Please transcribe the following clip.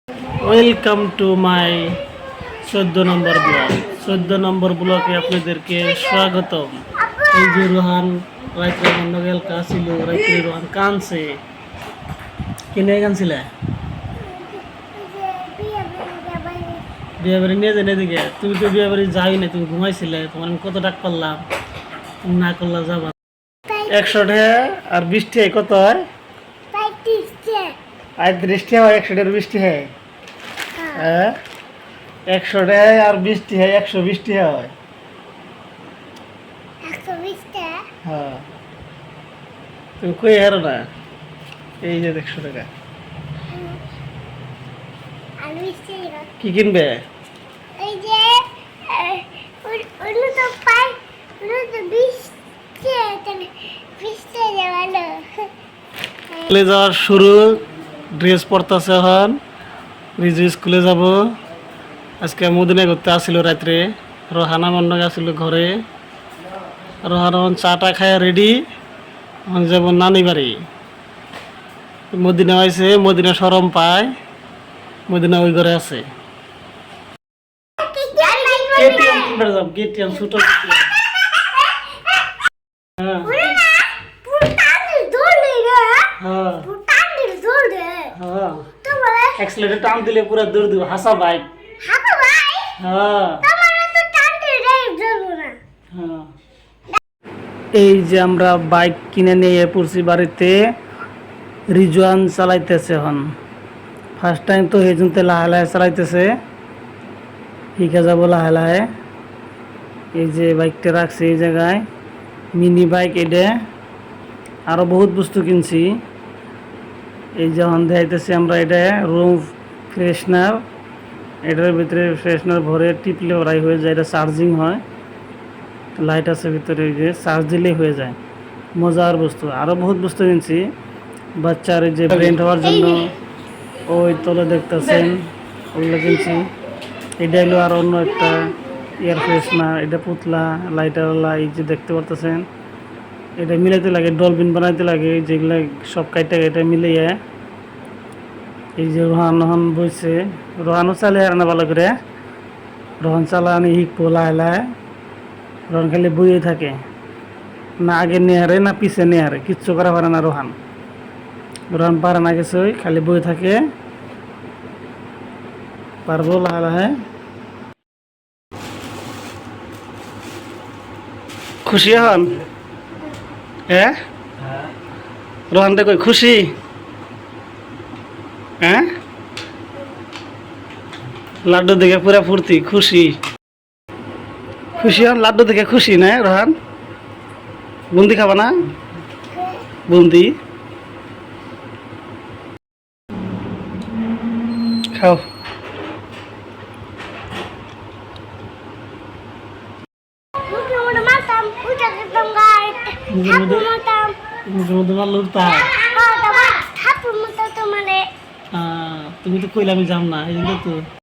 Welcome to my 14 number blog. 14 নম্বর ব্লগে আপনাদেরকে স্বাগতম। এই যে রোহান রাত্রে গন্ডগোল কাছিল, রাত্রে রোহান কানছে। কিনে কানছিলে? বিয়ে বাড়ি নিয়ে যাই দিকে। তুমি তো বিয়ে বাড়ি যাই না, তুমি ঘুমাইছিলে। তোমার আমি কত ডাক করলাম, না করলা যাবা। 100 টাকা আর 20 টাকা কত হয়? 35 টাকা হয়। 100 টাকার 20 টাকা হয়। হ্যাঁ, 100 টাকা আর 20 টাকা 120 টাকা হয়। 120 টাকা? হ্যাঁ, তুমি কই হারো না। এই যে 100 টাকা কি কিনবে? এই যে ওগুলো তো পাই, ওগুলো তো 20 টাকা, 20 টাকা ভালো। স্কুলে যাওয়ার শুরু, ড্রেস পরতেছে এখন। রিজু স্কুলে যাব। আজকে মদিনা ঘুরতে আসছিল রাত্রে। রোহানা মন্ডক আসছিল ঘরে। রোহানা চাটা খায় রেডি, এখন যাব নানি বাড়ি। মদিনা হয়েছে, মদিনা সরম পায়, মদিনা ওই ঘরে আছে। কেটিএম কিনবে যাব, কেটিএম ছোট। হ্যাঁ হ্যাঁ হ্যাঁ, এক্সেলেটর টান দিলে পুরো দৌড় দিব। হাসা বাইক। হ্যাঁ হ্যাঁ। এই যে আমরা বাইক কিনে নিয়ে পড়ছি বাড়িতে। রিজওয়ান চালাইতেছে এখন। ফার্স্ট টাইম তো এই জন্য লাহে লাহে চালাইতেছে, শিখে যাব লাহে লাহে। এই যে বাইকটা রাখছি এই জায়গায়, মিনি বাইক। এটা আরও বহুত বস্তু কিনছি। এই যখন দেখাইতেছি আমরা, এটা রুম ফ্রেশনার। এটার ভিতরে ফ্রেশনার ভরে টিপলে ওরাই হয়ে যায়। এটা চার্জিং হয়, লাইট আছে ভিতরে, যে চার্জ দিলেই হয়ে যায়। মজার বস্তু। আরও বহুত বস্তু কিনছি বাচ্চার, এই যে ব্রেন্ড হওয়ার জন্য। ওই তলে দেখতেছেন ওগুলো কিনছি। এটা হলো আর অন্য একটা এয়ার ফ্রেশনার। এটা পুতলা লাইটারওয়ালা। এই যে দেখতে পারতেছেন, এটা মিলাইতে লাগে, ডলফিন বানাইতে লাগে, যেগুলো সব কাইটা এটা মিলিয়ে। এই যে রোহান বইছে, রোহানও চালে আর না ভালো করে। রোহান চালানি শিখবো লাহে লাহে। রোহান খালি বইয়ে থাকে, না আগে নিয়ে হারে না পিছে নিয়ে হারে, কিচ্ছু করা পারে না রোহান। রোহান পারে না কিছু, খালি বই থাকে। পারবো লাহে লাহে। খুশি হন? হ্যাঁ, রোহান দেখো খুশি। হ্যাঁ, লাড্ডু দেখে পুরা ফুর্তি, খুশি। খুশি হন লাড্ডু দেখে, খুশি না রোহান? বুন্দি খাবা না? বুন্দি খাও। তুমি তো কইলে আমি যাম না, এই জন্য তো।